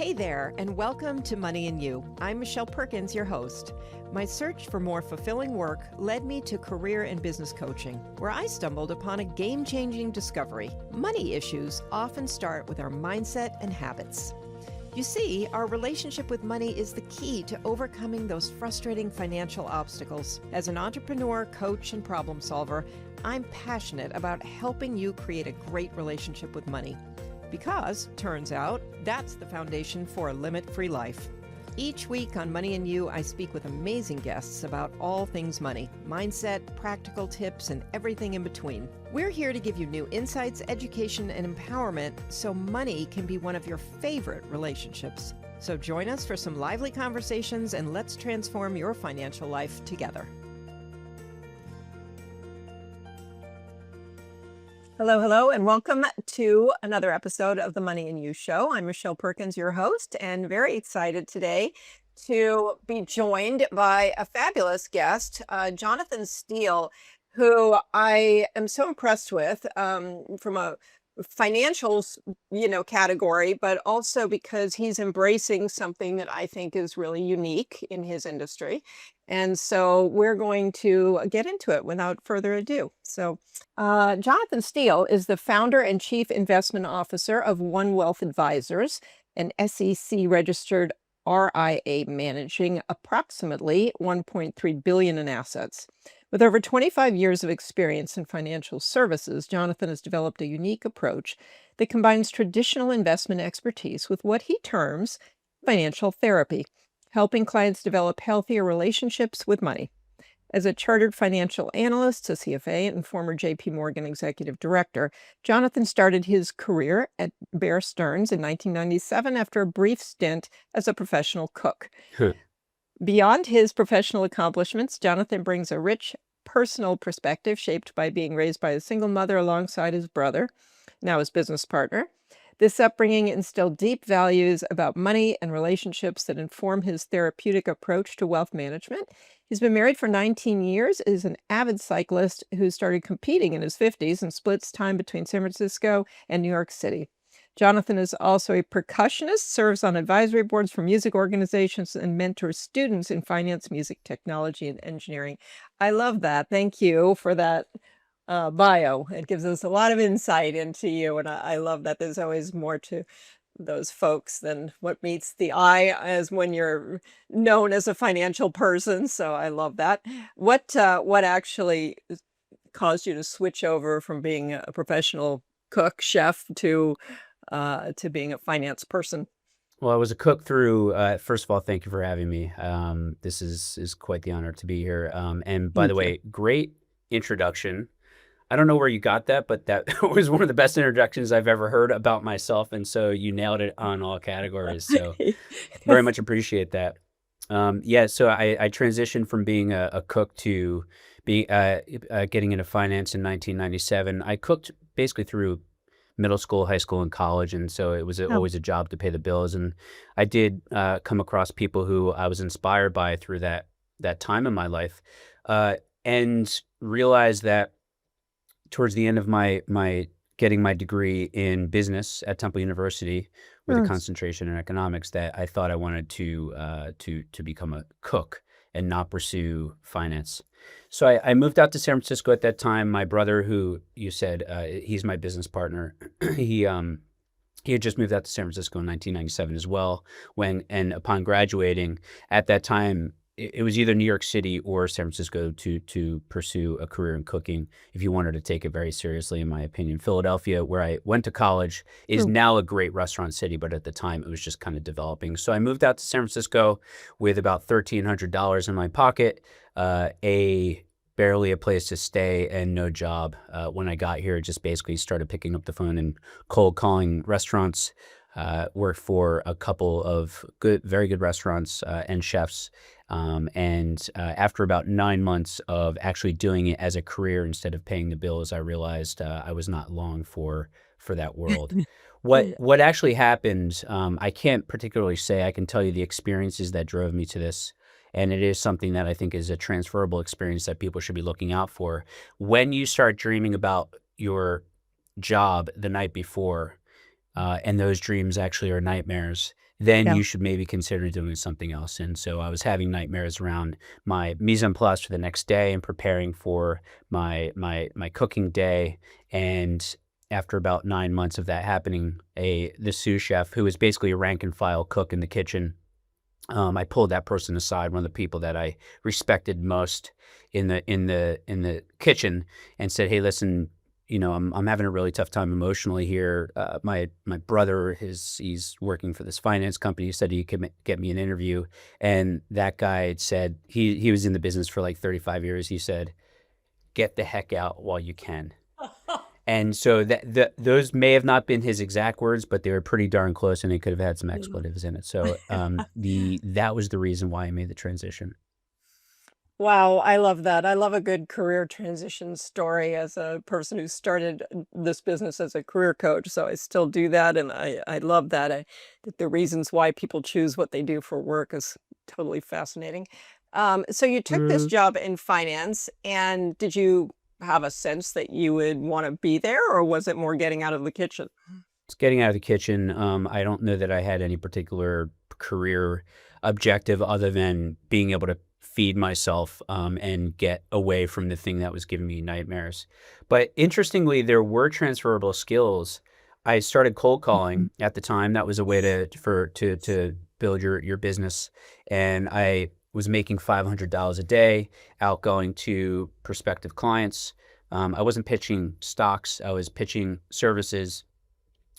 Hey there, and welcome to Money and You. I'm Michelle Perkins, your host. My search for more fulfilling work led me to career and business coaching, where I stumbled upon a game-changing discovery. Money issues often start with our mindset and habits. You see, our relationship with money is the key to overcoming those frustrating financial obstacles. As an entrepreneur, coach, and problem solver, I'm passionate about helping you create a great relationship with money. Because, turns out, that's the foundation for a limit-free life. Each week on Money and You, I speak with amazing guests about all things money, mindset, practical tips, and everything in between. We're here to give you new insights, education, and empowerment so money can be one of your favorite relationships. So join us for some lively conversations and let's transform your financial life together. Hello, and welcome to another episode of the Money and You Show. I'm Michelle Perkins, your host, and very excited today to be joined by a fabulous guest, Jonathan Steele, who I am so impressed with from a financials, category, but also because he's embracing something that I think is really unique in his industry. And so we're going to get into it without further ado. So Jonathan Steele is the founder and chief investment officer of One Wealth Advisors, an SEC-registered RIA managing approximately $1.3 billion in assets. With over 25 years of experience in financial services, Jonathan has developed a unique approach that combines traditional investment expertise with what he terms financial therapy, helping clients develop healthier relationships with money. As a chartered financial analyst, a CFA, and former J.P. Morgan executive director, Jonathan started his career at Bear Stearns in 1997 after a brief stint as a professional cook. Beyond his professional accomplishments, Jonathan brings a rich personal perspective shaped by being raised by a single mother alongside his brother, now his business partner. This upbringing instilled deep values about money and relationships that inform his therapeutic approach to wealth management. He's been married for 19 years, is an avid cyclist who started competing in his 50s and splits time between San Francisco and New York City. Jonathan is also a percussionist, serves on advisory boards for music organizations, and mentors students in finance, music, technology, and engineering. I love that. Thank you for that bio. It gives us a lot of insight into you, and I love that there's always more to those folks than what meets the eye as when you're known as a financial person. So I love that. What actually caused you to switch over from being a professional cook, chef, to being a finance person? Well, I was a cook through, first of all, thank you for having me. This is quite the honor to be here. And by the Thank you. way, great introduction. I don't know where you got that, but that was one of the best introductions I've ever heard about myself. And so you nailed it on all categories. So very much appreciate that. So I transitioned from being a cook to getting into finance in 1997. I cooked basically through middle school, high school, and college, and so it was always a job to pay the bills. And I did come across people who I was inspired by through that time in my life, and realized that towards the end of my getting my degree in business at Temple University with a concentration in economics, that I thought I wanted to become a cook and not pursue finance. So I moved out to San Francisco at that time. My brother, who you said, he's my business partner, he had just moved out to San Francisco in 1997 as well. And upon graduating, at that time, it was either New York City or San Francisco to pursue a career in cooking if you wanted to take it very seriously, in my opinion. Philadelphia, where I went to college, is now a great restaurant city, but at the time it was just kind of developing. So I moved out to San Francisco with about $1,300 in my pocket, barely a place to stay, and no job. When I got here, just basically started picking up the phone and cold calling restaurants. Worked for a couple of very good restaurants and chefs. After about 9 months of actually doing it as a career instead of paying the bills, I realized I was not long for that world. What actually happened, I can't particularly say. I can tell you the experiences that drove me to this. And it is something that I think is a transferable experience that people should be looking out for. When you start dreaming about your job the night before, and those dreams actually are nightmares, then Yeah. you should maybe consider doing something else. And so I was having nightmares around my mise en place for the next day and preparing for my cooking day. And after about 9 months of that happening, the sous chef, who was basically a rank and file cook in the kitchen, I pulled that person aside, one of the people that I respected most in the kitchen, and said, "Hey, listen, I'm having a really tough time emotionally here. My brother, he's working for this finance company. He said he could get me an interview, and that guy said he was in the business for like 35 years. He said, get the heck out while you can." And so those may have not been his exact words, but they were pretty darn close, and it could have had some expletives in it. So that was the reason why I made the transition. Wow, I love that. I love a good career transition story as a person who started this business as a career coach. So I still do that, and I love that. That the reasons why people choose what they do for work is totally fascinating. So you took this job in finance, and did you have a sense that you would want to be there, or was it more getting out of the kitchen? It's getting out of the kitchen. I don't know that I had any particular career objective other than being able to feed myself and get away from the thing that was giving me nightmares. But interestingly, there were transferable skills. I started cold Mhm. calling at the time. That was a way to build your business, and I was making $500 a day out going to prospective clients. I wasn't pitching stocks. I was pitching services.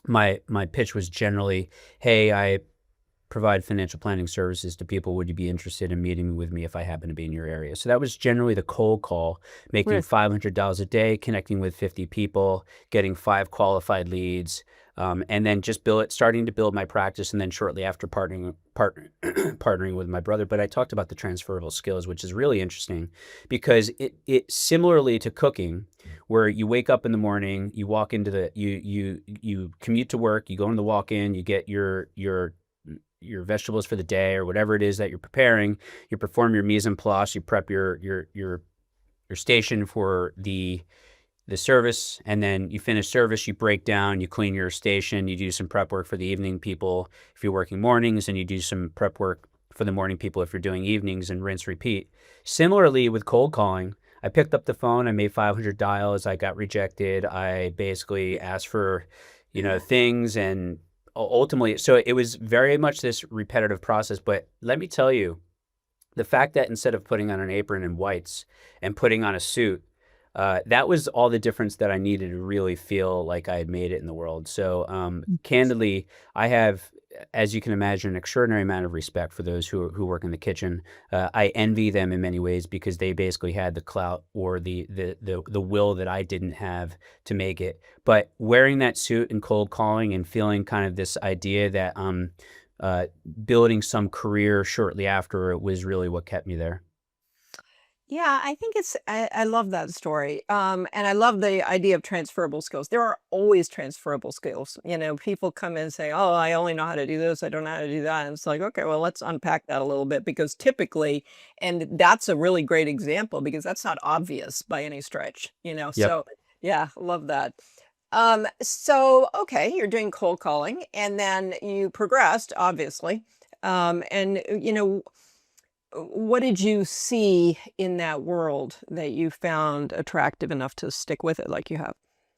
My pitch was generally, "Hey, I provide financial planning services to people. Would you be interested in meeting with me if I happen to be in your area?" So that was generally the cold call, making Right. $500 a day, connecting with 50 people, getting 5 qualified leads, and then just starting to build my practice. And then shortly after partnering with my brother. But I talked about the transferable skills, which is really interesting because it similarly to cooking, where you wake up in the morning, you walk into you commute to work, you go in the walk-in, you get your vegetables for the day or whatever it is that you're preparing. You perform your mise en place. You prep your station for the service, and then you finish service. You break down. You clean your station. You do some prep work for the evening people if you're working mornings, and you do some prep work for the morning people if you're doing evenings, and rinse repeat. Similarly with cold calling, I picked up the phone. I made 500 dials. I got rejected. I basically asked for things, and ultimately, so it was very much this repetitive process. But let me tell you, the fact that instead of putting on an apron and whites and putting on a suit, that was all the difference that I needed to really feel like I had made it in the world. So, candidly, I have, as you can imagine, an extraordinary amount of respect for those who work in the kitchen. I envy them in many ways because they basically had the clout or the will that I didn't have to make it. But wearing that suit and cold calling and feeling kind of this idea that uh, building some career shortly after it was really what kept me there. Yeah, I think I love that story. And I love the idea of transferable skills. There are always transferable skills. People come in and say, "Oh, I only know how to do this. I don't know how to do that." And it's like, okay, well, let's unpack that a little bit because typically, and that's a really great example because that's not obvious by any stretch. Yep. So yeah, love that. So okay, you're doing cold calling and then you progressed, obviously. And what did you see in that world that you found attractive enough to stick with it like you have?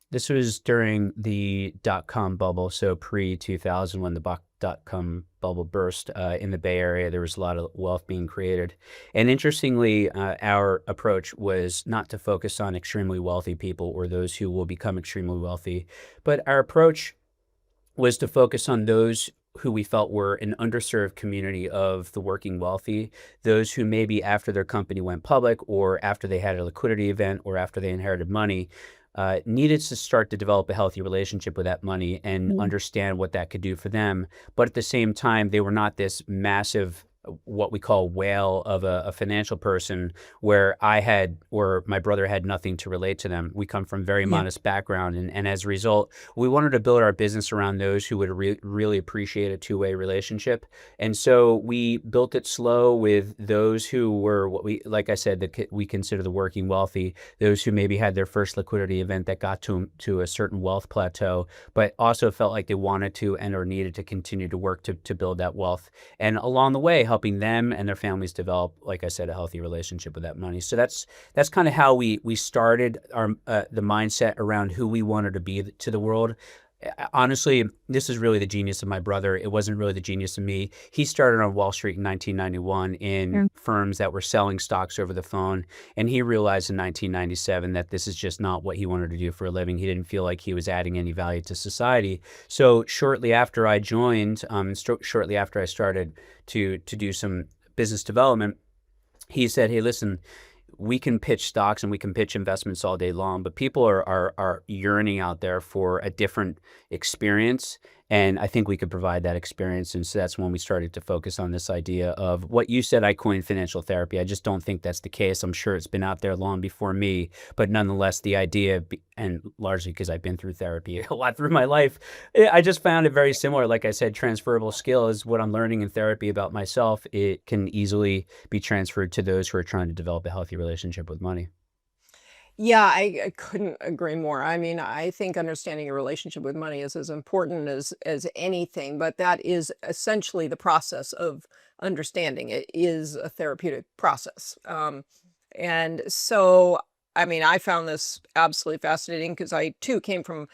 This was during the dot-com bubble, so pre-2000 when the dot-com bubble burst in the Bay Area. There was a lot of wealth being created. And interestingly, our approach was not to focus on extremely wealthy people or those who will become extremely wealthy, but our approach was to focus on those who we felt were an underserved community of the working wealthy, those who maybe after their company went public or after they had a liquidity event or after they inherited money, needed to start to develop a healthy relationship with that money and Mm. understand what that could do for them. But at the same time, they were not this massive what we call whale of a financial person, where my brother had nothing to relate to them. We come from very Yeah. modest background, and as a result, we wanted to build our business around those who would really appreciate a two-way relationship. And so we built it slow with those who were like I said, we consider the working wealthy, those who maybe had their first liquidity event that got to a certain wealth plateau, but also felt like they wanted to and or needed to continue to work to build that wealth. And along the way, helping them and their families develop, like I said, a healthy relationship with that money. So that's kind of how we started our the mindset around who we wanted to be to the world. Honestly, this is really the genius of my brother. It wasn't really the genius of me. He started on Wall Street in 1991 in Yeah. firms that were selling stocks over the phone. And he realized in 1997 that this is just not what he wanted to do for a living. He didn't feel like he was adding any value to society. So shortly after I joined, shortly after I started to do some business development, he said, "Hey, listen, we can pitch stocks and we can pitch investments all day long, but people are yearning out there for a different experience. And I think we could provide that experience." And so that's when we started to focus on this idea of what you said. I coined financial therapy. I just don't think that's the case. I'm sure it's been out there long before me, but nonetheless, the idea, and largely because I've been through therapy a lot through my life, I just found it very similar. Like I said, transferable skill is what I'm learning in therapy about myself. It can easily be transferred to those who are trying to develop a healthy relationship with money. Yeah, I couldn't agree more. I mean, I think understanding your relationship with money is as important as anything, but that is essentially the process of understanding it is a therapeutic process. And so, I mean, I found this absolutely fascinating because I too came from,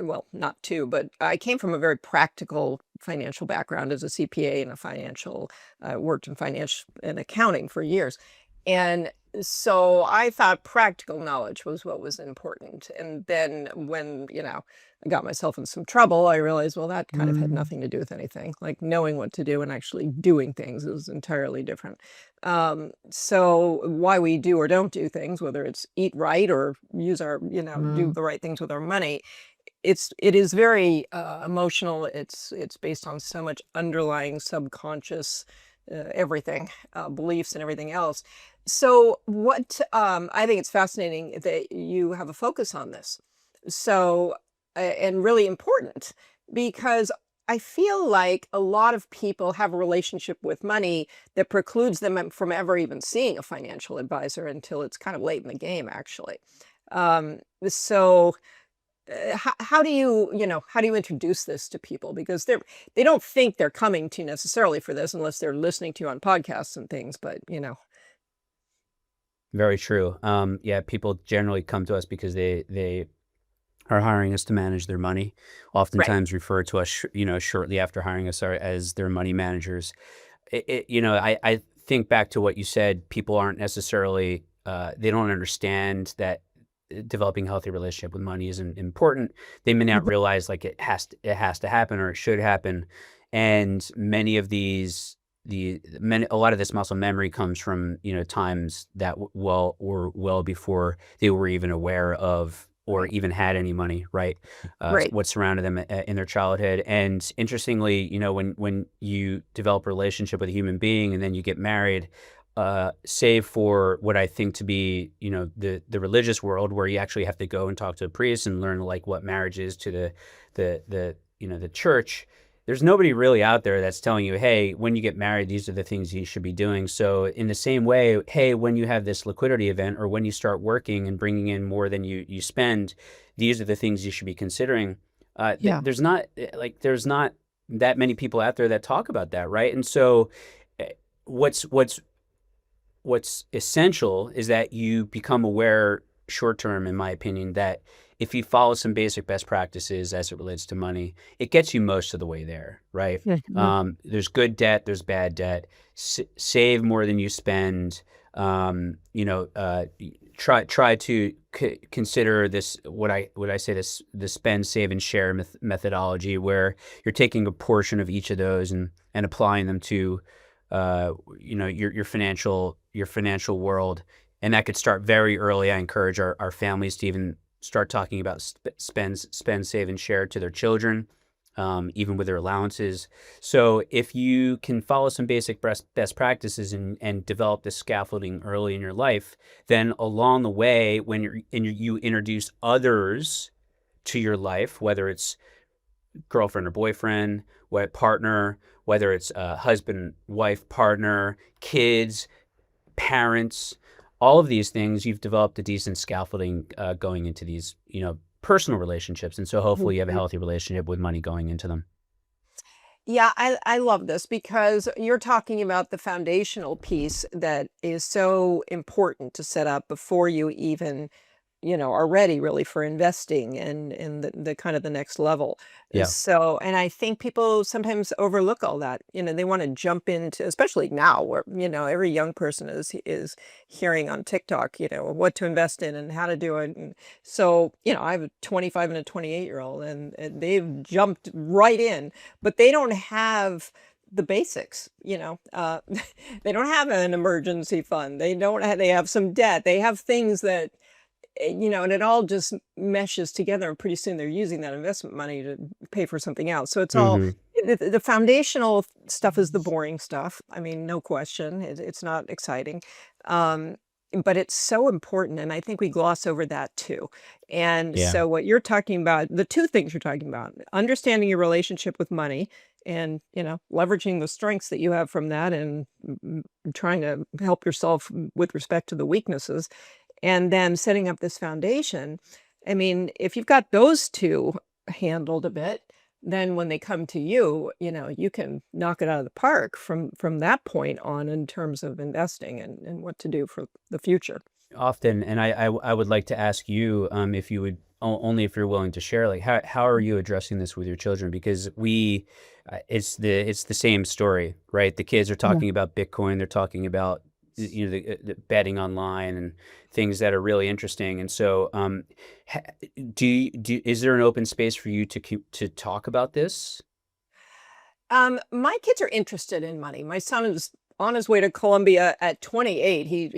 well, not too, but I came from a very practical financial background as a CPA and a financial, worked in finance and accounting for years. And so I thought practical knowledge was what was important. And then when, I got myself in some trouble, I realized, well, that kind of had nothing to do with anything. Like knowing what to do and actually doing things is entirely different. So why we do or don't do things, whether it's eat right or use our, do the right things with our money, it is very emotional. It's based on so much underlying subconscious everything, beliefs and everything else. So what I think it's fascinating that you have a focus on this. So and really important because I feel like a lot of people have a relationship with money that precludes them from ever even seeing a financial advisor until it's kind of late in the game, actually. So how do how do you introduce this to people? Because they don't think they're coming to you necessarily for this unless they're listening to you on podcasts and things, but Very true. Yeah, people generally come to us because they are hiring us to manage their money. right. Oftentimes refer to us, shortly after hiring us as their money managers. I think back to what you said. People aren't necessarily they don't understand that developing a healthy relationship with money is important. They may not Mhm. realize like it has to happen or it should happen. And many of a lot of this muscle memory comes from, times that well before they were even aware of or Right. even had any money, right? Right. What surrounded them in their childhood. And interestingly, when you develop a relationship with a human being and then you get married, save for what I think to be, the religious world where you actually have to go and talk to a priest and learn like what marriage is to the church. There's nobody really out there that's telling you, hey, when you get married, these are the things you should be doing. So in the same way, hey, when you have this liquidity event or when you start working and bringing in more than you spend, these are the things you should be considering. Yeah. There's not that many people out there that talk about that, right? And so eh, what's essential is that you become aware short term, in my opinion, that if you follow some basic best practices as it relates to money, it gets you most of the way there, right? Yeah. Yeah. There's good debt, there's bad debt. Save more than you spend. Try to consider this what I say this spend, save, and share methodology, where you're taking a portion of each of those and applying them to your financial world. And that could start very early. I encourage our families to even start talking about spend, save, and share to their children. even with their allowances. So if you can follow some basic best practices and develop this scaffolding early in your life, then along the way, when you introduce others to your life, whether it's girlfriend or boyfriend, what partner, whether it's husband, wife, partner, kids, parents, all of these things, you've developed a decent scaffolding going into these, personal relationships. And so hopefully you have a Mhm. healthy relationship with money going into them. Yeah, I love this because you're talking about the foundational piece that is so important to set up before you even, are ready really for investing and the kind of the next level. Yeah. So, and I think people sometimes overlook all that. They want to jump into, especially now where, every young person is hearing on TikTok, what to invest in and how to do it. And so, I have a 25 and a 28-year-old and they've jumped right in, but they don't have the basics, they don't have an emergency fund. They have some debt. They have things that and it all just meshes together, and pretty soon they're using that investment money to pay for something else. So it's all Hmm. the foundational stuff is the boring stuff. I mean, no question. It's not exciting. Um, but it's so important. And I think we gloss over that too. And Yeah. so what you're talking about, the two things you're talking about, understanding your relationship with money and, leveraging the strengths that you have from that and trying to help yourself with respect to the weaknesses and then setting up this foundation. I mean, if you've got those 2 handled a bit, then when they come to you, you can knock it out of the park from that point on in terms of investing and what to do for the future. Often, and I would like to ask you, if you would, only if you're willing to share, like how are you addressing this with your children? Because it's the same story, right? The kids are Yeah. talking about Bitcoin, they're talking about the betting online and things that are really interesting. And so, ha- is there an open space for you to keep to talk about this? My kids are interested in money. My son is on his way to Columbia at 28. He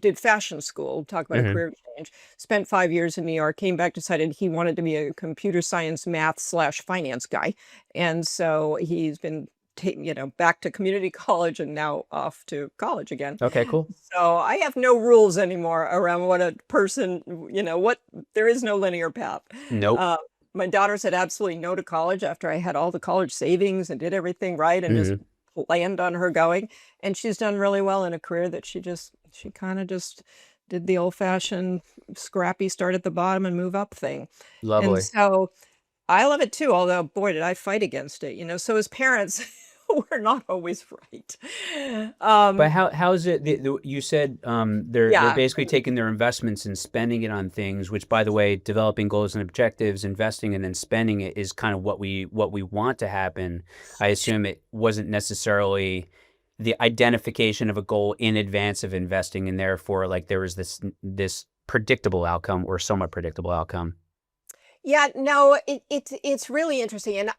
did fashion school, talk about a Hmm. career change, spent 5 years in New York, came back, decided he wanted to be a computer science math/finance guy. And so he's been back to community college and now off to college again. Okay, cool. So I have no rules anymore around what a person, what there is no linear path. Nope. Uh, my daughter said absolutely no to college after I had all the college savings and did everything right and just Hmm. planned on her going. And she's done really well in a career that she kind of just did the old fashioned scrappy start at the bottom and move up thing. And Lovely. so I love it too, although boy, did I fight against it. So as parents, we're not always right. But Um, how is it? You said they're yeah. basically taking their investments and spending it on things. Which, by the way, developing goals and objectives, investing, and then spending it is kind of what we want to happen. I assume it wasn't necessarily the identification of a goal in advance of investing, and therefore, like there was this predictable outcome or somewhat predictable outcome. Yeah, no, it's really interesting, and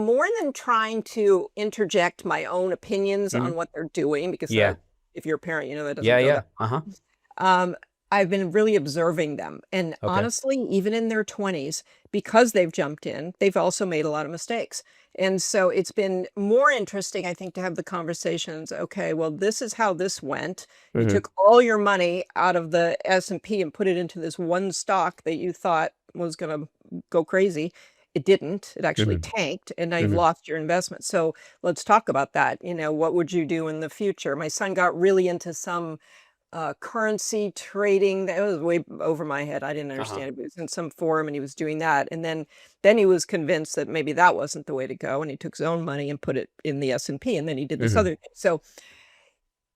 more than trying to interject my own opinions Hmm. on what they're doing, because Yeah. if you're a parent, that doesn't Yeah. go Yeah. that Uh-huh. um, I've been really observing them, and Okay. honestly, even in their 20s, because they've jumped in, they've also made a lot of mistakes. And so it's been more interesting, I think, to have the conversations. Okay, well, this is how this went. You Hmm. took all your money out of the S&P and put it into this one stock that you thought was going to go crazy. It didn't. It actually Hmm. tanked, and now you've Hmm. lost your investment. So let's talk about that. What would you do in the future? My son got really into some currency trading. That was way over my head. I didn't Uh-huh. understand it. But he was in some forum and he was doing that. And then he was convinced that maybe that wasn't the way to go. And he took his own money and put it in the S&P. And then he did this Hmm. other thing. So,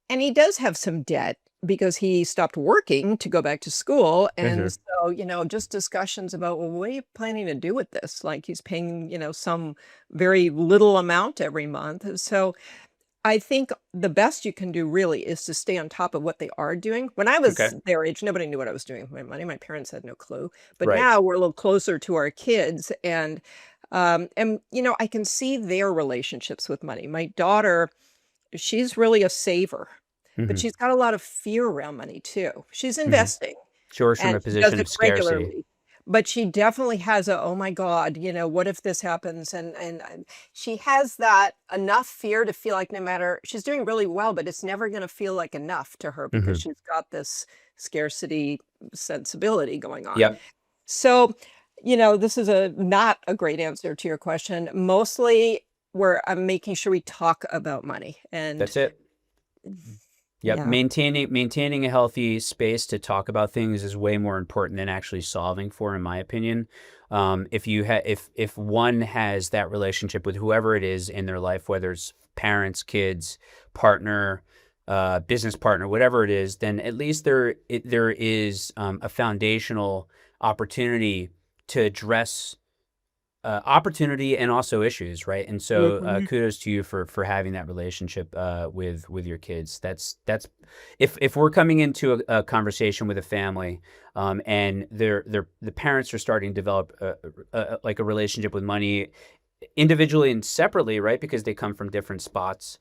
and he does have some debt because he stopped working to go back to school. And Hmm. so, just discussions about, well, what are you planning to do with this? Like he's paying, some very little amount every month. So I think the best you can do really is to stay on top of what they are doing. When I Okay. was their age, nobody knew what I was doing with my money. My parents had no clue. But Right. now we're a little closer to our kids and I can see their relationships with money. My daughter, she's really a saver, but Hmm. she's got a lot of fear around money too. She's Hmm. investing Yours from and a she does position it of scarcity. regularly. but she definitely has a, oh my God, what if this happens? She has that enough fear to feel like no matter, she's doing really well, but it's never going to feel like enough to her because Hmm. she's got this scarcity sensibility going on. Yep. So, this is not a great answer to your question. Mostly where I'm making sure we talk about money and That's it. Yep. yeah. Maintaining a healthy space to talk about things is way more important than actually solving for, in my opinion. If one has that relationship with whoever it is in their life, whether it's parents, kids, partner, business partner, whatever it is, then at least there is a foundational opportunity to address opportunity and also issues, right? And so Mhm. kudos to you for having that relationship with your kids. That's if we're coming into a conversation with a family, and the parents are starting to develop like a relationship with money individually and separately, right? Because they come from different spots.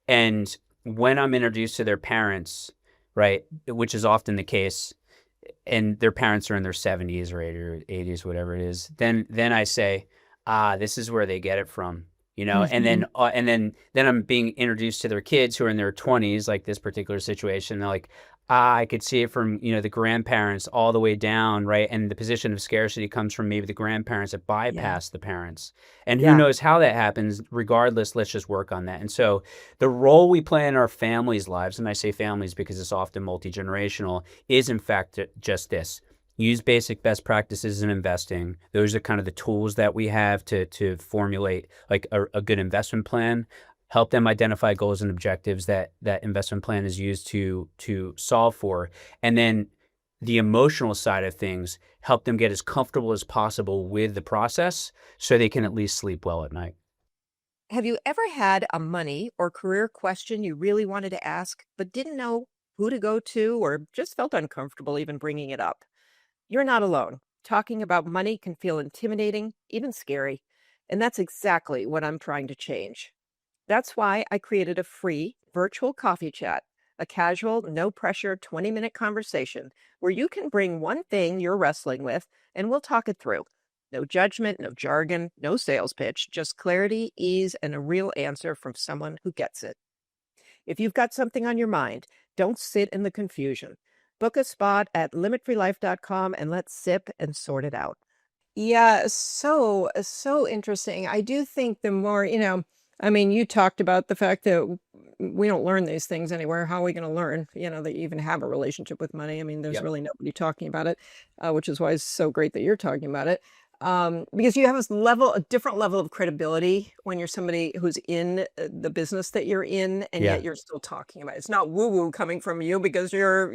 And when I'm introduced to their parents, right, which is often the case, and their parents are in their 70s or 80s, whatever it is, then I say, this is where they get it from, and Mhm. then I'm being introduced to their kids who are in their 20s, like this particular situation. They're like, I could see it from, the grandparents all the way down, right? And the position of scarcity comes from maybe the grandparents that Yeah. bypass the parents. And who Yeah. knows how that happens. Regardless, let's just work on that. And so the role we play in our families' lives, and I say families because it's often multi-generational, is in fact just this. Use basic best practices in investing. Those are kind of the tools that we have to formulate like a good investment plan. Help them identify goals and objectives that investment plan is used to solve for. And then the emotional side of things, help them get as comfortable as possible with the process so they can at least sleep well at night. Have you ever had a money or career question you really wanted to ask, but didn't know who to go to or just felt uncomfortable even bringing it up? You're not alone. Talking about money can feel intimidating, even scary. And that's exactly what I'm trying to change. That's why I created a free virtual coffee chat, a casual, no pressure 20-minute conversation where you can bring one thing you're wrestling with and we'll talk it through. No judgment, no jargon, no sales pitch, just clarity, ease, and a real answer from someone who gets it. If you've got something on your mind, don't sit in the confusion. Book a spot at limitfreelife.com and let's sip and sort it out. Yeah, so interesting. I do think the more, I mean, you talked about the fact that we don't learn these things anywhere. How are we going to learn, that you even have a relationship with money? I mean, there's Yep. really nobody talking about it, which is why it's so great that you're talking about it. Because you have a different level of credibility when you're somebody who's in the business that you're in, and yet Yeah. you're still talking about it. It's not woo woo coming from you because you're,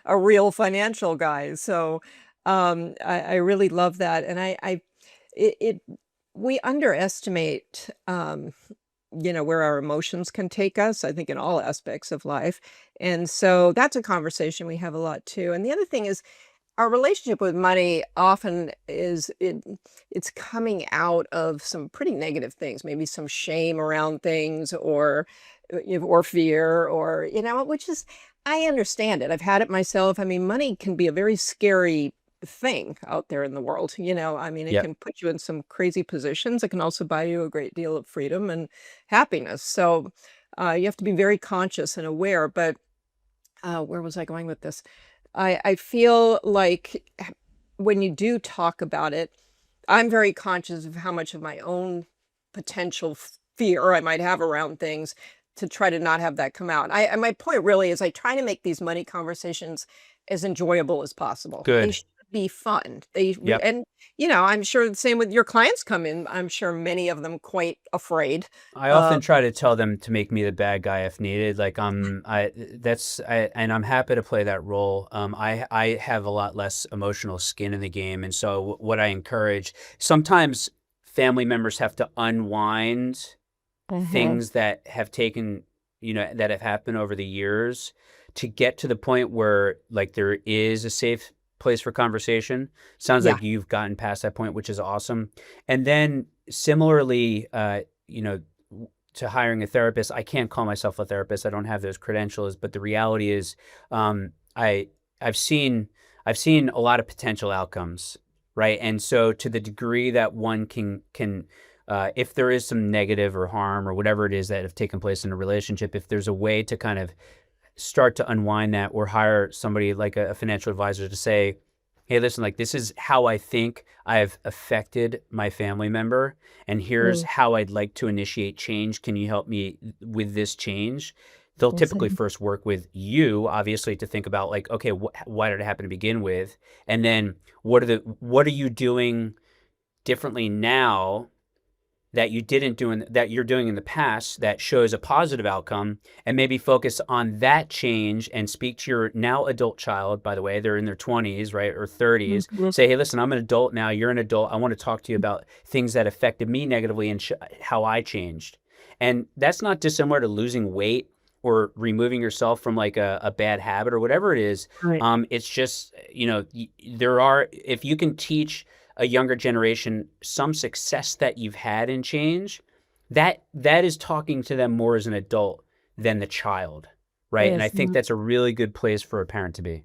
a real financial guy. So, I really love that, and it we underestimate, where our emotions can take us, I think in all aspects of life, and so that's a conversation we have a lot too, and the other thing is our relationship with money often it's coming out of some pretty negative things, maybe some shame around things or fear or which is I understand it. I've had it myself. I mean, money can be a very scary thing out there in the world. I mean, it Yep. can put you in some crazy positions. It can also buy you a great deal of freedom and happiness. So you have to be very conscious and aware. But where was I going with this? I feel like when you do talk about it, I'm very conscious of how much of my own potential fear I might have around things to try to not have that come out. My point really is I try to make these money conversations as enjoyable as possible. They Good. should be fun. Yep. And I'm sure the same with your clients come in. I'm sure many of them quite afraid. I Uh, often try to tell them to make me the bad guy if needed. Like and I'm happy to play that role. I have a lot less emotional skin in the game, and so what I encourage sometimes family members have to unwind mhm. things that have taken, that have happened over the years to get to the point where like there is a safe place for conversation. Sounds Yeah. like you've gotten past that point, which is awesome. And then similarly, to hiring a therapist, I can't call myself a therapist. I don't have those credentials, but the reality is, I I've seen I've seen a lot of potential outcomes right? And so to the degree that one can if there is some negative or harm or whatever it is that have taken place in a relationship, if there's a way to kind of start to unwind that, or hire somebody like a financial advisor to say, hey, listen, like this is how I think I've affected my family member, and here's Mm, how I'd like to initiate change. Can you help me with this change? They'll typically mhm. first work with you, obviously, to think about like, okay, why did it happen to begin with? And then what are you doing differently now that you didn't do that you're doing in the past that shows a positive outcome, and maybe focus on that change and speak to your now adult child. By the way, they're in their 20s, right, or 30s. Mhm. Say, hey, listen, I'm an adult now, you're an adult, I want to talk to you about things that affected me negatively and how I changed. And that's not dissimilar to losing weight or removing yourself from like a bad habit or whatever it is. Right. It's just, there are, if you can teach a younger generation some success that you've had in change, that is talking to them more as an adult than the child, right? And I Yes. think that's a really good place for a parent to be.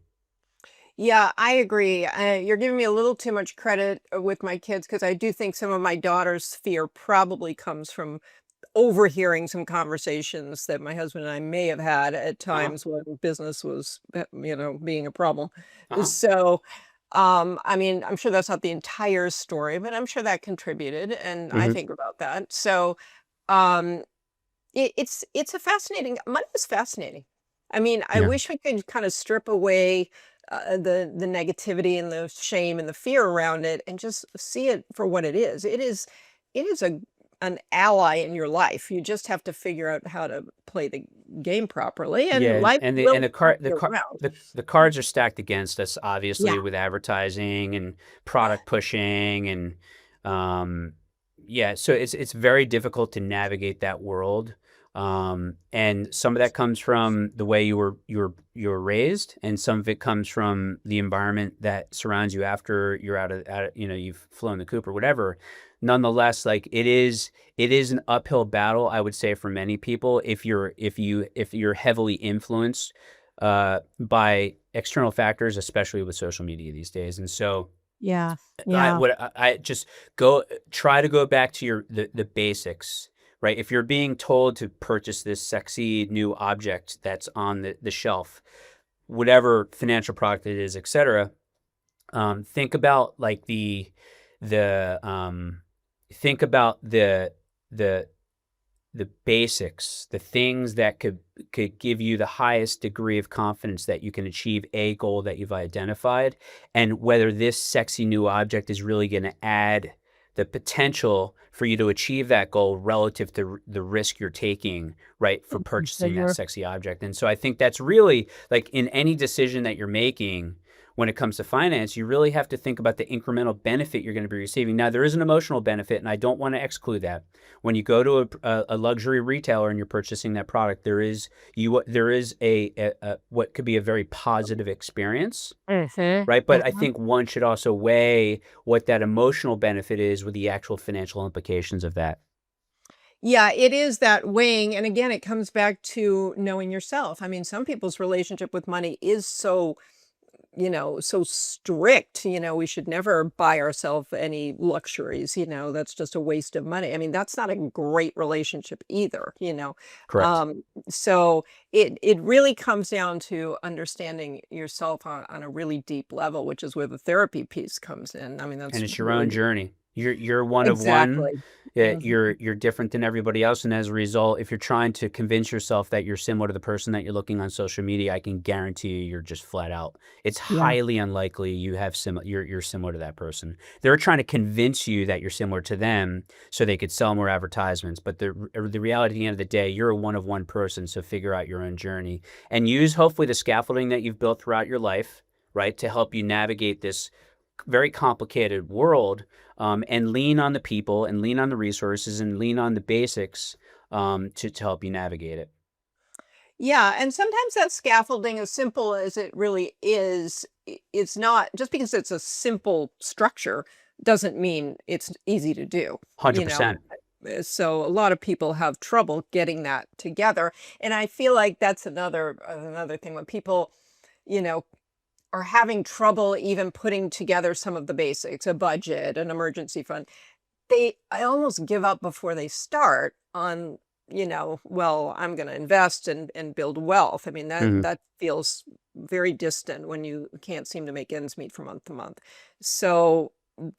Yeah, I agree. You're giving me a little too much credit with my kids because I do think some of my daughter's fear probably comes from overhearing some conversations that my husband and I may have had at Uh-huh. times when business was, being a problem. Uh-huh. So, I mean, I'm sure that's not the entire story, but I'm sure that contributed, and I Hmm. think about that. So, um, it's a fascinating. Money is fascinating. I mean, I Yeah. wish we could kind of strip away the negativity and the shame and the fear around it, and just see it for what it is. It is a an ally in your life. You just have to figure out how to play the game properly, and Yeah, life and will turn you around. the cards are stacked against us, obviously, Yeah. with advertising and product pushing, and um, yeah, so it's very difficult to navigate that world. And some of that comes from the way you were raised, and some of it comes from the environment that surrounds you after you're you've flown the coop or whatever. Nonetheless, like it is an uphill battle, I would say, for many people if you're heavily influenced by external factors, especially with social media these days. And so Yeah. I Yeah. what I just go try to go back to the basics, right? If you're being told to purchase this sexy new object that's on the shelf, whatever financial product it is, etc., think about like the think about the the basics, the things that could give you the highest degree of confidence that you can achieve a goal that you've identified, and whether this sexy new object is really going to add the potential for you to achieve that goal relative to the risk you're taking, right, for purchasing that Consider. sexy object. And so I think that's really like in any decision that you're making when it comes to finance, you really have to think about the incremental benefit you're going to be receiving. Now, there is an emotional benefit, and I don't want to exclude that. When you go to a luxury retailer and you're purchasing that product, there is a what could be a very positive experience, Mhm. right? But I Mhm. think one should also weigh what that emotional benefit is with the actual financial implications of that. Yeah, it is that weighing, and again, it comes back to knowing yourself. I mean, some people's relationship with money is so strict. We should never buy ourselves any luxuries. That's just a waste of money. I mean, that's not a great relationship either. Correct. So it really comes down to understanding yourself on a really deep level, which is where the therapy piece comes in. I mean, And that's it's your own really journey. You're one of one. exactly. Yeah, Mhm. you're different than everybody else, and as a result, if you're trying to convince yourself that you're similar to the person that you're looking on social media, I can guarantee you you're just flat out. It's Yeah. highly unlikely you're similar to that person. They're trying to convince you that you're similar to them so they could sell more advertisements, but the reality at the end of the day, you're a one of one person, so figure out your own journey and use hopefully the scaffolding that you've built throughout your life, right, to help you navigate this very complicated world, and lean on the people and lean on the resources and lean on the basics, to help you navigate it. Yeah, and sometimes that scaffolding, as simple as it really is, it's not just because it's a simple structure doesn't mean it's easy to do, you know? 100%. So a lot of people have trouble getting that together, and I feel like that's another thing when people, you know, are having trouble even putting together some of the basics, a budget, an emergency fund, I almost give up before they start on, well, I'm going to invest and build wealth. I mean, Mhm. that feels very distant when you can't seem to make ends meet from month to month. So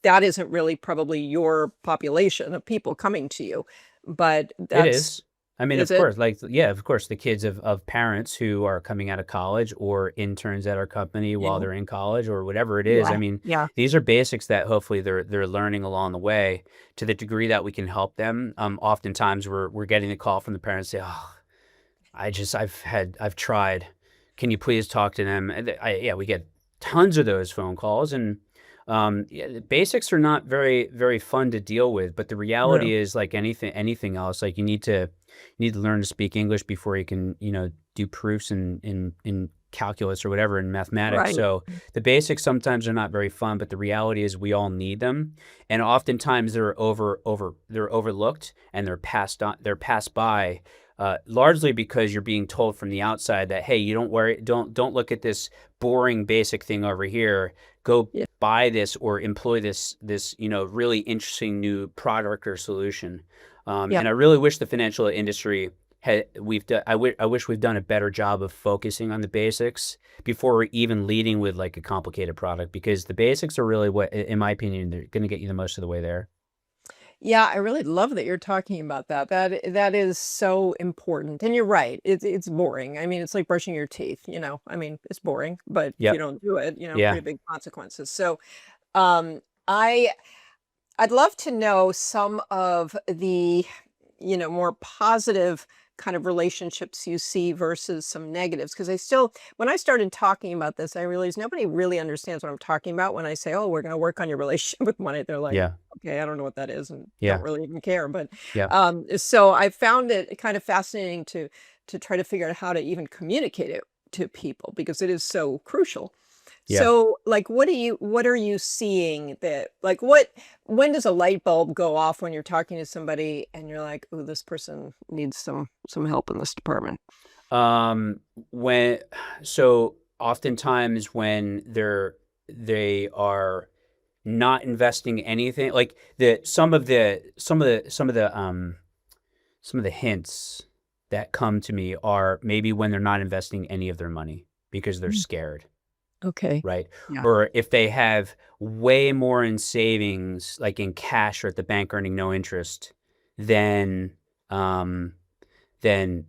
that isn't really probably your population of people coming to you, but It that's, is. I mean, is of it? course, like, yeah, of course, the kids of parents who are coming out of college or interns at our company while Yeah. they're in college or whatever it is. I Yeah. mean, Yeah. these are basics that hopefully they're learning along the way to the degree that we can help them. Oftentimes we're getting a call from the parents say, "Oh, I've tried. Can you please talk to them?" And yeah, we get tons of those phone calls, and yeah, the basics are not very fun to deal with. But the No. reality is, like anything else, like you need to learn to speak English before you can do proofs in calculus or whatever in mathematics. Right. So the basics sometimes are not very fun, but the reality is we all need them, and oftentimes they're overlooked and they're passed by largely because you're being told from the outside that, hey, you don't worry, don't look at this boring basic thing over here. Go Yeah. buy this or employ this really interesting new product or solution. Yeah. And I really wish the financial industry had we've done. I wish we've done a better job of focusing on the basics before we're even leading with like a complicated product, because the basics are really what, in my opinion, they're going to get you the most of the way there. Yeah, I really love that you're talking about that. That is so important. And you're right. It's boring. I mean, it's like brushing your teeth. I mean, it's boring, but if you Yep. don't do it, Yeah. pretty big consequences. So, um, I I'd love to know some of the, more positive kind of relationships you see versus some negatives. Because when I started talking about this, I realized nobody really understands what I'm talking about when I say, oh, we're going to work on your relationship with money. They're like, Yeah. okay, I don't know what that is and don't Yeah. really even care. But Yeah. so I found it kind of fascinating to try to figure out how to even communicate it to people because it is so crucial. Yeah. So, like, what are you seeing that like when does a light bulb go off when you're talking to somebody and you're like, "Oh, this person needs some help in this department?" Um, when so oftentimes when they are not investing anything, like some of the hints that come to me are maybe when they're not investing any of their money because they're Mm, scared, okay. right? Yeah. Or if they have way more in savings, like in cash or at the bank earning no interest, than um, than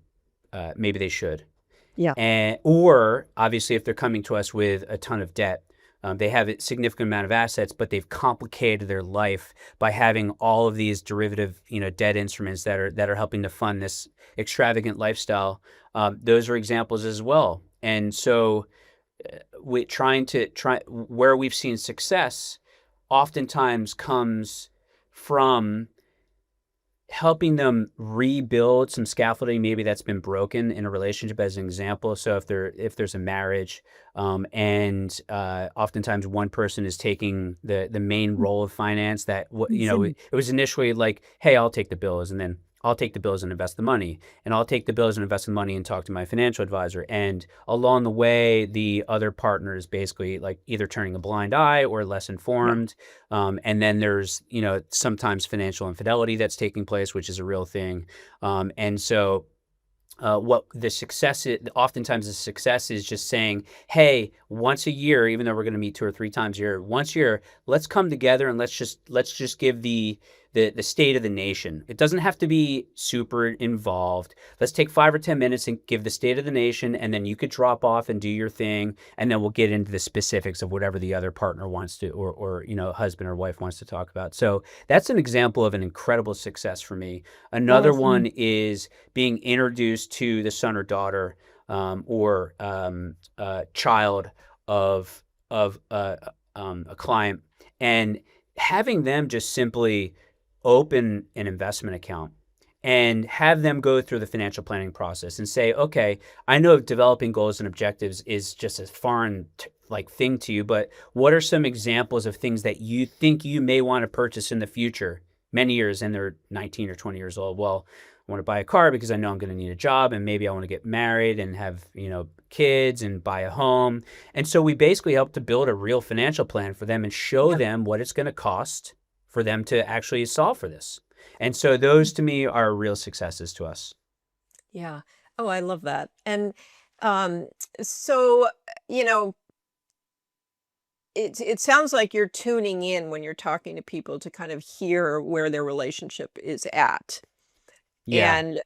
maybe they should. Yeah. And or obviously, if they're coming to us with a ton of debt, they have a significant amount of assets, but they've complicated their life by having all of these derivative, debt instruments that are helping to fund this extravagant lifestyle. Those are examples as well. And so, we try where we've seen success, oftentimes comes from helping them rebuild some scaffolding maybe that's been broken in a relationship, as an example. So if there's a marriage, and oftentimes one person is taking the main role of finance, that Mhm. it was initially like, hey, I'll take the bills, and then I'll take the bills and invest the money, and I'll take the bills and invest the money and talk to my financial advisor. And along the way, the other partner is basically like either turning a blind eye or less Yeah. informed. And then there's, sometimes financial infidelity that's taking place, which is a real thing. And so what the success is, oftentimes the success is just saying, hey, once a year, even though we're going to meet 2 or 3 times a year, once a year, let's come together and let's just give the state of the nation. It doesn't have to be super involved. Let's take 5 or 10 minutes and give the state of the nation, and then you could drop off and do your thing, and then we'll get into the specifics of whatever the other partner wants to, or husband or wife wants to talk about. So that's an example of an incredible success for me. Another Awesome. one is being introduced to the son or daughter, or child of a client, and having them just simply open an investment account and have them go through the financial planning process and say, okay, I know developing goals and objectives is just a foreign like thing to you, but what are some examples of things that you think you may want to purchase in the future? many years, and they're 19 or 20 years old. Well, I want to buy a car because I know I'm going to need a job, and maybe I want to get married and have, kids and buy a home. And so we basically help to build a real financial plan for them and show Yeah. them what it's going to cost for them to actually solve for this. And so those to me are real successes to us. Yeah. Oh, I love that. And um, so, you know, it sounds like you're tuning in when you're talking to people to kind of hear where their relationship is at. Yeah. And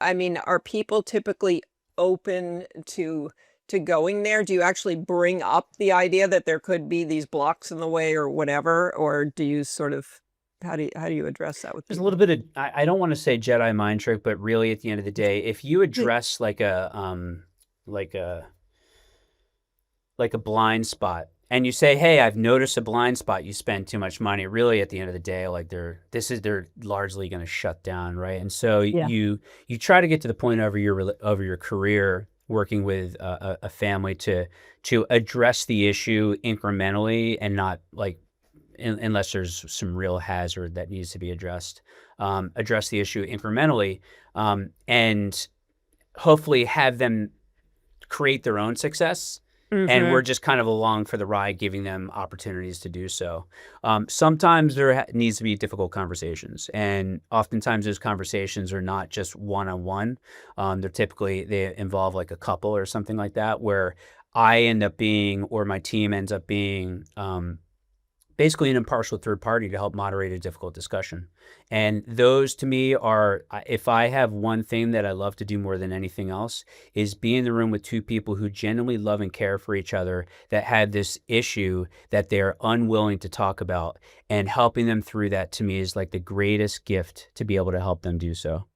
I mean, are people typically open to going there? Do you actually bring up the idea that there could be these blocks in the way or whatever, or do you sort of how do you address that with There's a little people? bit of, I don't want to say Jedi mind trick, but really at the end of the day, if you address like a like a blind spot and you say, hey, I've noticed a blind spot, you spend too much money, really at the end of the day, like they're largely going to shut down, right? And so Yeah. you try to get to the point over your career working with a family to address the issue incrementally and not like unless there's some real hazard that needs to be addressed. Address the issue incrementally, and hopefully have them create their own success. And Mhm. we're just kind of along for the ride, giving them opportunities to do so. Sometimes there needs to be difficult conversations, and oftentimes those conversations are not just one-on-one. They involve like a couple or something like that, where I end up being, or my team ends up being, basically an impartial third party to help moderate a difficult discussion. And those to me are, if I have one thing that I love to do more than anything else, is be in the room with two people who genuinely love and care for each other, that had this issue that they're unwilling to talk about, and helping them through that to me is like the greatest gift to be able to help them do so.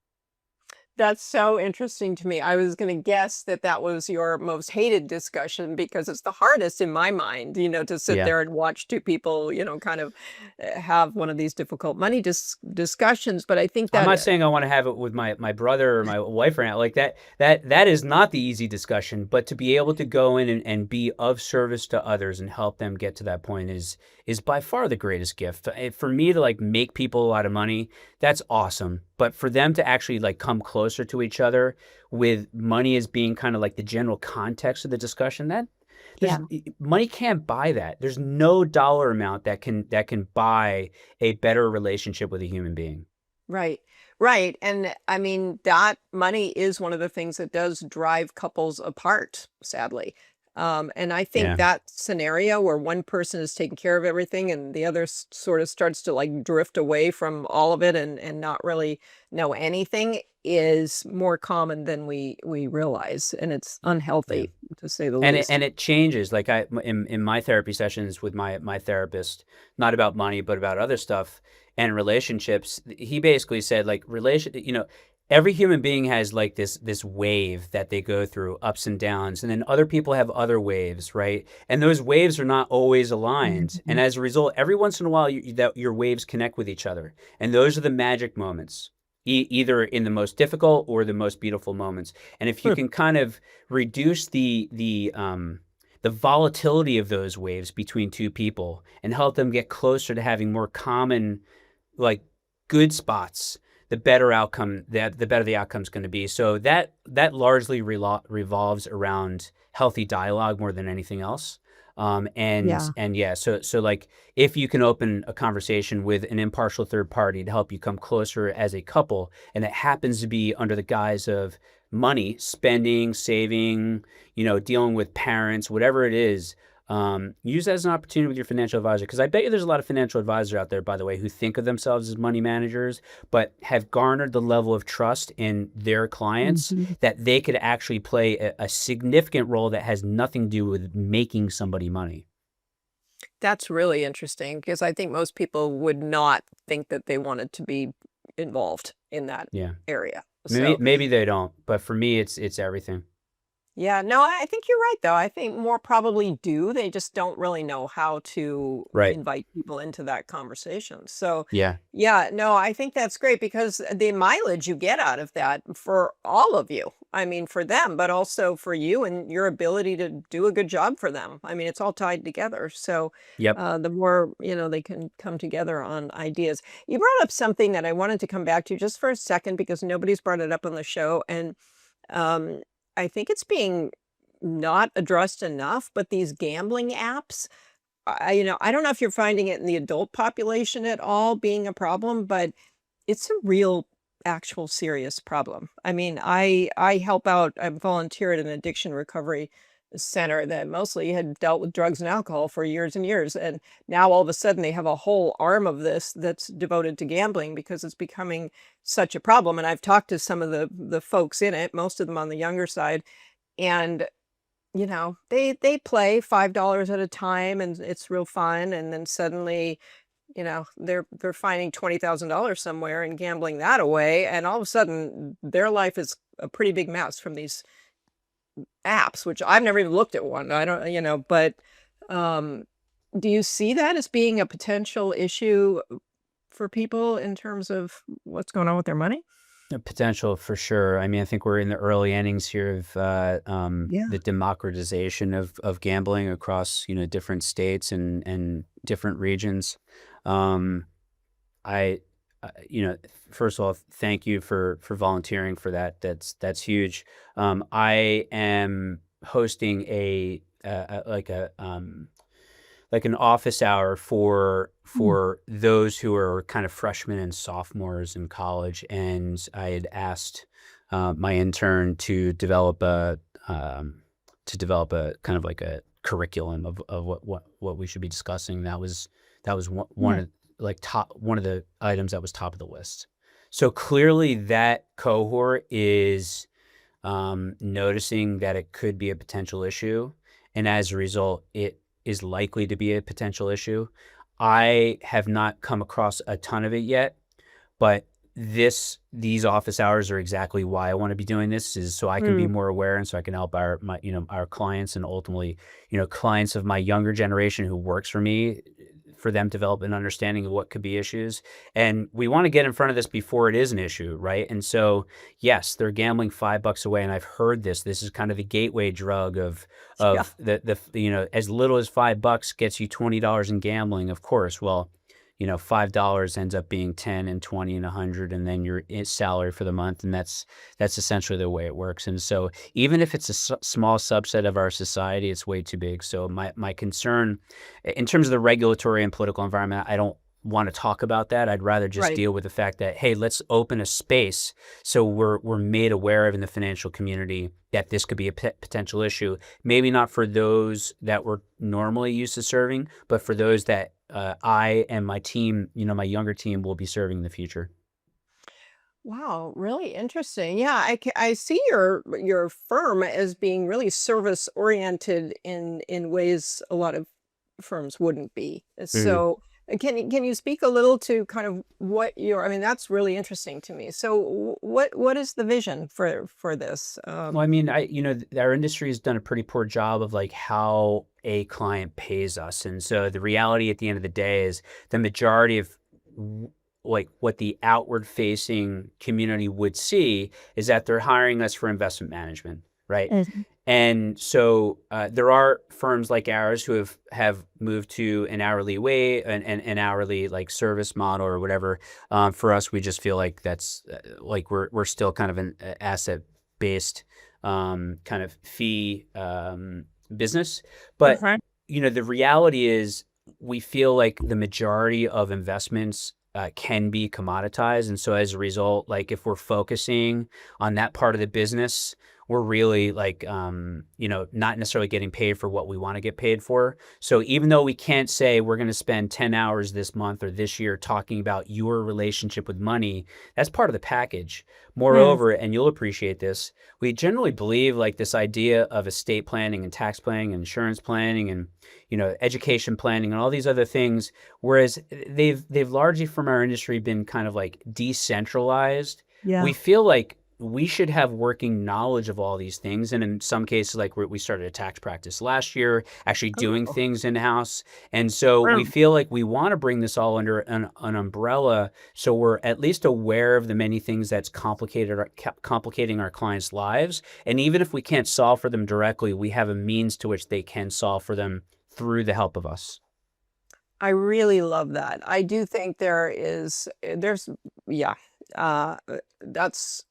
That's so interesting to me. I was gonna guess that that was your most hated discussion because it's the hardest in my mind, to sit Yeah. there and watch two people, kind of have one of these difficult money discussions. But I think I'm that, not saying I want to have it with my brother or my wife right now. Like that is not the easy discussion, but to be able to go in and be of service to others and help them get to that point is by far the greatest gift. For me to like make people a lot of money, that's awesome. But for them to actually like come closer to each other with money as being kind of like the general context of the discussion, that there's yeah, money can't buy that. There's no dollar amount that can buy a better relationship with a human being. right, right. And I mean, that money is one of the things that does drive couples apart, sadly. And I think Yeah. that scenario where one person is taking care of everything and the other sort of starts to like drift away from all of it and not really know anything is more common than we realize, and it's Yeah. unhealthy to say the And it least. and it changes. Like in my therapy sessions with my therapist, not about money, but about other stuff and relationships, he basically said like every human being has like this wave that they go through, ups and downs, and then other people have other waves, right? And those waves are not always aligned. And Mhm. as a result, every once in a while that your waves connect with each other. And those are the magic moments. Either in the most difficult or the most beautiful moments. And if you can kind of reduce the volatility of those waves between two people and help them get closer to having more common like good spots, the better the outcome's going to be. So that largely revolves around healthy dialogue more than anything else. Yeah. And yeah, so like if you can open a conversation with an impartial third party to help you come closer as a couple, and it happens to be under the guise of money, spending, saving, dealing with parents, whatever it is, use that as an opportunity with your financial advisor. Because I bet you there's a lot of financial advisors out there, by the way, who think of themselves as money managers, but have garnered the level of trust in their clients Mhm. that they could actually play a significant role that has nothing to do with making somebody money. That's really interesting because I think most people would not think that they wanted to be involved in that Yeah. area. Maybe So maybe they don't, but for me, it's everything. Yeah, no, I think you're right, though. I think more probably do. They just don't really know how to Right. invite people into that conversation. So, Yeah. yeah, no, I think that's great because the mileage you get out of that for all of you. I mean, for them, but also for you and your ability to do a good job for them. I mean, it's all tied together. So, Yep. the more, they can come together on ideas. You brought up something that I wanted to come back to just for a second because nobody's brought it up on the show. And um, I think it's being not addressed enough, but these gambling apps, I don't know if you're finding it in the adult population at all being a problem, but it's a real, actual serious problem. I mean, I help out. I volunteer at an addiction recovery center that mostly had dealt with drugs and alcohol for years and years, and now all of a sudden they have a whole arm of this that's devoted to gambling because it's becoming such a problem. And I've talked to some of the folks in it, most of them on the younger side, and they play $5 at a time and it's real fun, and then suddenly they're finding $20,000 somewhere and gambling that away, and all of a sudden, their life is a pretty big mess from these apps, which I've never even looked at one. I don't but, um, do you see that as being a potential issue for people in terms of what's going on with their money? The potential for sure. I mean, I think we're in the early innings here of Yeah. the democratization of gambling across different states and different regions. Um, I, first of all, thank you for volunteering for that. That's huge. I am hosting like an office hour Mm. for those who are kind of freshmen and sophomores in college, and I had asked my intern to develop a kind of like a curriculum of what we should be discussing. That was one Yeah. of one of the items that was top of the list. So clearly, that cohort is noticing that it could be a potential issue, and as a result, it is likely to be a potential issue. I have not come across a ton of it yet, but these office hours are exactly why I want to be doing this, is so I can be Mm. more aware and so I can help our clients, and ultimately, clients of my younger generation who works for me, for them to develop an understanding of what could be issues. And we want to get in front of this before it is an issue, right? And so, yes, they're gambling $5 away, and I've heard this. This is kind of the gateway drug Yeah. of as little as $5 gets you $20 in gambling. Of course, well, $5 ends up being 10 and 20 and 100, and then your salary for the month, and that's essentially the way it works. And so, even if it's a small subset of our society, it's way too big. So my concern, in terms of the regulatory and political environment, I don't want to talk about that. I'd rather just Right. deal with the fact that, hey, let's open a space so we're made aware of in the financial community that this could be a potential issue. Maybe not for those that we're normally used to serving, but for those that I and my team, my younger team, will be serving in the future. Wow, really interesting. Yeah, I see your firm as being really service oriented in ways a lot of firms wouldn't be. Mhm. So, can you speak a little to kind of what your I mean, that's really interesting to me. So, what is the vision for this? Well, I mean, our industry has done a pretty poor job of like how a client pays us. And so the reality at the end of the day is the majority of like what the outward facing community would see is that they're hiring us for investment management, right? Mhm. And so there are firms like ours who have moved to an hourly wage, an hourly like service model or whatever. For us, we just feel like that's like we're still kind of an asset based kind of fee business. But Okay. the reality is we feel like the majority of investments can be commoditized, and so as a result, like if we're focusing on that part of the business, we're really like not necessarily getting paid for what we want to get paid for. So even though we can't say we're going to spend 10 hours this month or this year talking about your relationship with money, that's part of the package. Mm. Moreover, and you'll appreciate this, we generally believe like this idea of estate planning and tax planning and insurance planning and education planning and all these other things, whereas they've largely from our industry been kind of like decentralized. We Yeah. feel like we should have working knowledge of all these things. And in some cases, like we started a tax practice last year, actually doing Oh, things in-house. And so we wow. feel like we want to bring this all under an umbrella, so we're at least aware of the many things that's complicating our clients' lives. And even if we can't solve for them directly, we have a means to which they can solve for them through the help of us. I really love that. I do think there's yeah, that's,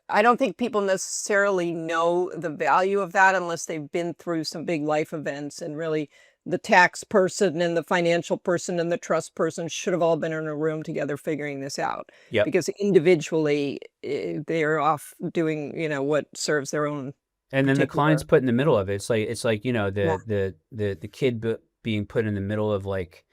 I don't think people necessarily know the value of that unless they've been through some big life events, and really the tax person and the financial person and the trust person should have all been in a room together figuring this out, Yep. because individually, they're off doing, what serves their own And then the client's particular. put in the middle of it. It's like, Yeah, the kid being put in the middle of, like,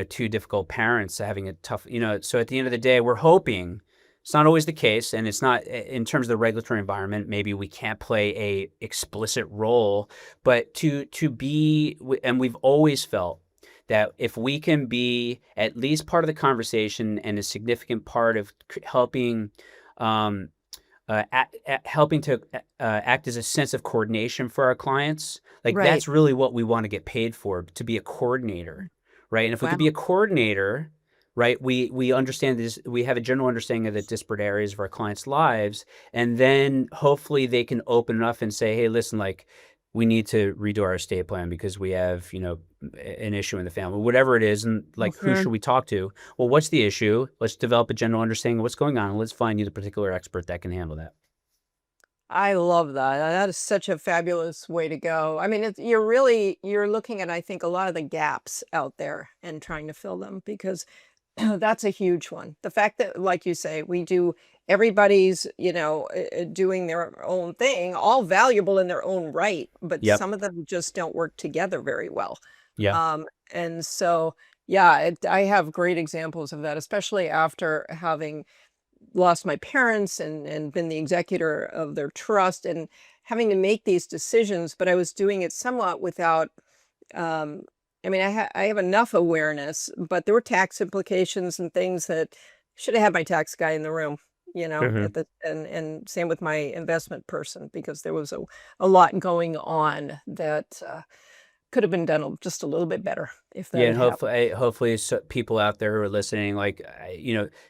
two difficult parents having a tough, so at the end of the day, we're hoping it's not always the case. And it's not in terms of the regulatory environment, maybe we can't play a explicit role, but to be, and we've always felt that if we can be at least part of the conversation and a significant part of helping, um, helping to act as a sense of coordination for our clients, like right. that's really what we want to get paid for, to be a coordinator, right? And if we could Wow. be a coordinator, right, we understand this, we have a general understanding of the disparate areas of our clients' lives, and then hopefully they can open it up and say, hey, listen, like, we need to redo our estate plan because we have, an issue in the family, whatever it is, and like, who Mhm. should we talk to? Well, what's the issue? Let's develop a general understanding of what's going on, and let's find you the particular expert that can handle that. I love that. That is such a fabulous way to go. I mean, you're looking at, I think, a lot of the gaps out there and trying to fill them, because that's a huge one. The fact that, like you say, everybody's, doing their own thing, all valuable in their own right, but Yep. some of them just don't work together very well. Yeah. And so, yeah, I have great examples of that, especially after having lost my parents and been the executor of their trust and having to make these decisions, but I was doing it somewhat without, um, I mean, I have enough awareness, but there were tax implications and things that should have had my tax guy in the room, Hmm. at the and same with my investment person, because there was a lot going on that could have been done just a little bit better if that Yeah, had and happened. hopefully, people out there who are listening, like,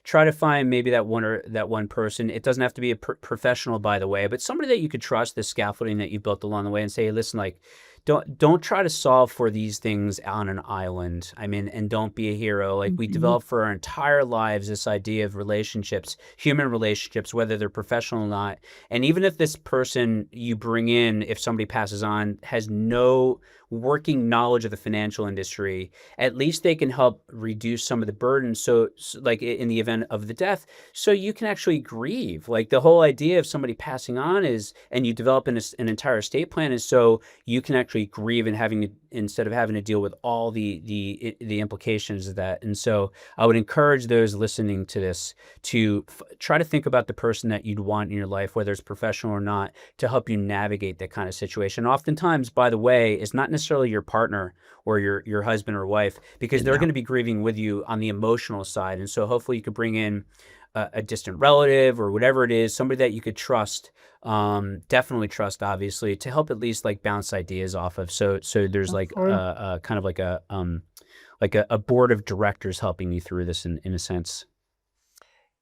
try to find maybe that one person. It doesn't have to be a professional, by the way, but somebody that you could trust, the scaffolding that you built along the way, and say, hey, listen, like, don't try to solve for these things on an island. I mean, and don't be a hero. Like, we Mhm. developed for our entire lives this idea of relationships, human relationships, whether they're professional or not. And even if this person you bring in, if somebody passes on, has no working knowledge of the financial industry, at least they can help reduce some of the burden. So, like, in the event of the death, so you can actually grieve. Like, the whole idea of somebody passing on is, and you develop an entire estate plan, is so you can actually grieve, and instead of having to deal with all the implications of that. And so I would encourage those listening to this to try to think about the person that you'd want in your life, whether it's professional or not, to help you navigate that kind of situation. Oftentimes, by the way, it's not necessarily your partner or your husband or wife, because they're No. going to be grieving with you on the emotional side. And so hopefully you could bring in a distant relative or whatever it is, somebody that you could trust, definitely trust, obviously, to help at least, like, bounce ideas off of. So there's like Mhm. kind of like a board of directors helping you through this in a sense.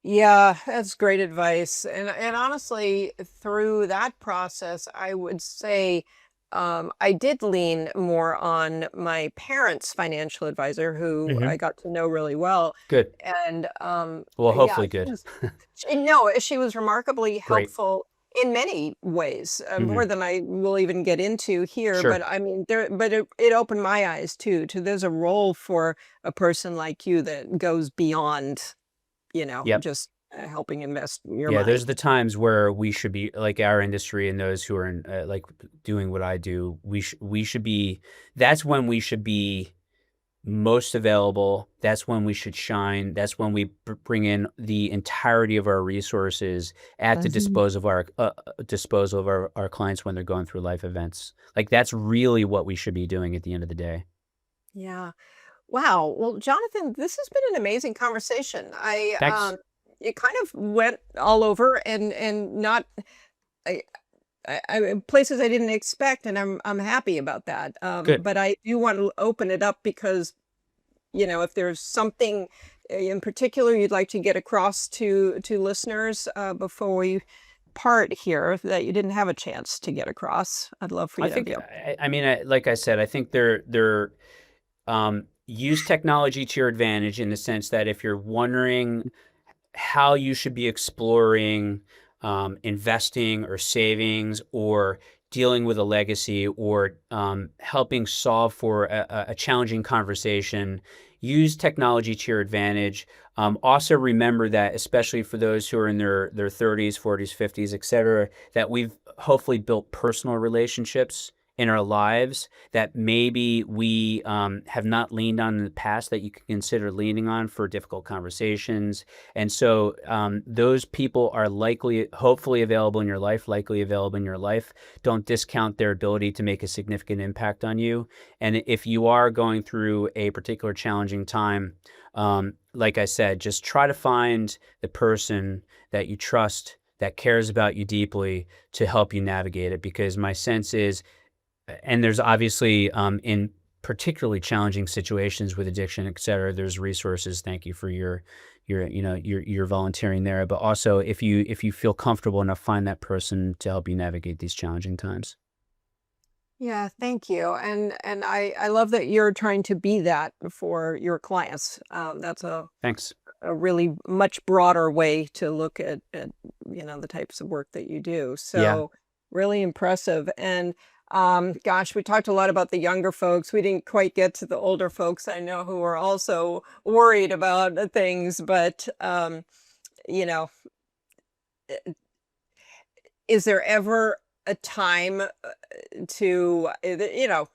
Yeah, that's great advice. And honestly, through that process, I would say I did lean more on my parents' financial advisor, who I Hmm. got to know really well. Good. And Well, yeah, hopefully good. she was remarkably Great. helpful in many ways, more Hmm. than I will even get into here. Sure. But I mean, it opened my eyes too to there's a role for a person like you that goes beyond, Yep. just, helping invest your Yeah, those money. are the times where we should be, like, our industry and those who are in, like, doing what I do. We should be. That's when we should be most available. That's when we should shine. That's when we bring in the entirety of our resources at the Mhm. disposal of our clients when they're going through life events. Like, that's really what we should be doing at the end of the day. Yeah. Wow. Well, Jonathan, this has been an amazing conversation. Thanks. you kind of went all over and not I, places I didn't expect, and I'm happy about that. Good. But I do want to open it up because if there's something in particular you'd like to get across to listeners before we part here that you didn't have a chance to get across, I'd love for I you to think, be able. I mean, like I said, I think they're use technology to your advantage in the sense that if you're wondering how you should be exploring investing or savings or dealing with a legacy or helping solve for a challenging conversation, use technology to your advantage. Also remember that, especially for those who are in their 30s, 40s, 50s, et cetera, that we've hopefully built personal relationships in our lives that maybe we have not leaned on in the past that you can consider leaning on for difficult conversations. And so those people are hopefully available in your life, likely available in your life. Don't discount their ability to make a significant impact on you. And if you are going through a particular challenging time, like I said, just try to find the person that you trust that cares about you deeply to help you navigate it. Because my sense is, and there's obviously in particularly challenging situations with addiction, et cetera, there's resources. Thank you for your volunteering there. But also, if you feel comfortable enough, find that person to help you navigate these challenging times. Yeah, thank you. And I love that you're trying to be that for your clients. That's Thanks. a really much broader way to look at the types of work that you do. Yeah. So really impressive. And gosh, we talked a lot about the younger folks. We didn't quite get to the older folks I know who are also worried about things, but you know, is there ever a time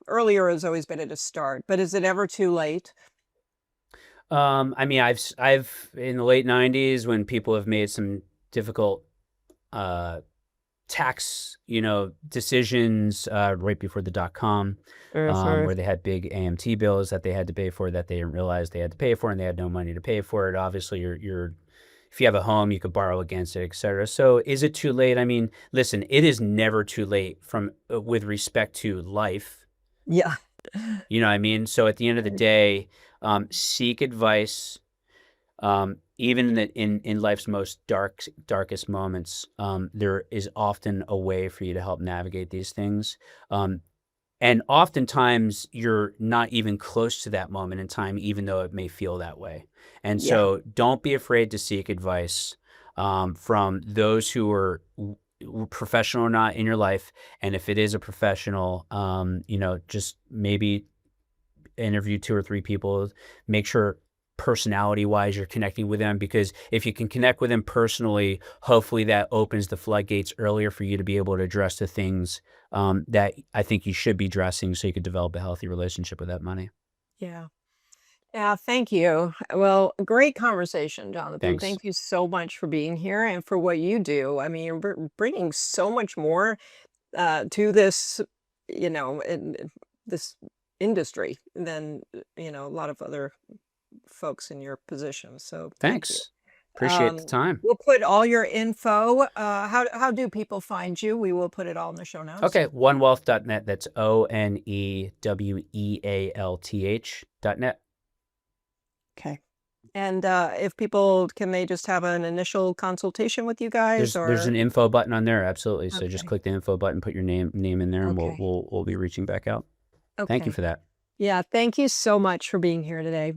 earlier has always been at a start, but is it ever too late? I mean, I've in the late '90s when people have made some difficult tax, decisions right before the .com, Mhm. where they had big AMT bills that they had to pay for that they didn't realize they had to pay for, and they had no money to pay for it. Obviously, you're if you have a home, you could borrow against it, et cetera. So, is it too late? I mean, listen, it is never too late from with respect to life. Yeah. You know what I mean? So, at the end of the day, seek advice. Even in life's most darkest moments, there is often a way for you to help navigate these things. And oftentimes you're not even close to that moment in time, even though it may feel that way. And Yeah. so don't be afraid to seek advice from those who are professional or not in your life. And if it is a professional, just maybe interview 2 or 3 people, make sure personality wise you're connecting with them, because if you can connect with them personally, hopefully that opens the floodgates earlier for you to be able to address the things that I think you should be addressing so you could develop a healthy relationship with that money. Yeah. Yeah, thank you. Well, great conversation, Jonathan. Thanks. Thank you so much for being here and for what you do. I mean, you're bringing so much more to this, in this industry than, a lot of other folks in your position. So thank you. Thanks. Appreciate the time. We'll put all your info. How do people find you? We will put it all in the show notes. Okay, onewealth.net. That's ONEWEALTH.net. Okay. And if people can they just have an initial consultation with you guys There's or an info button on there, absolutely. So just okay. click the info button, put your name in there, and Okay. we'll be reaching back out. Thank you Okay. for that. Yeah, thank you so much for being here today.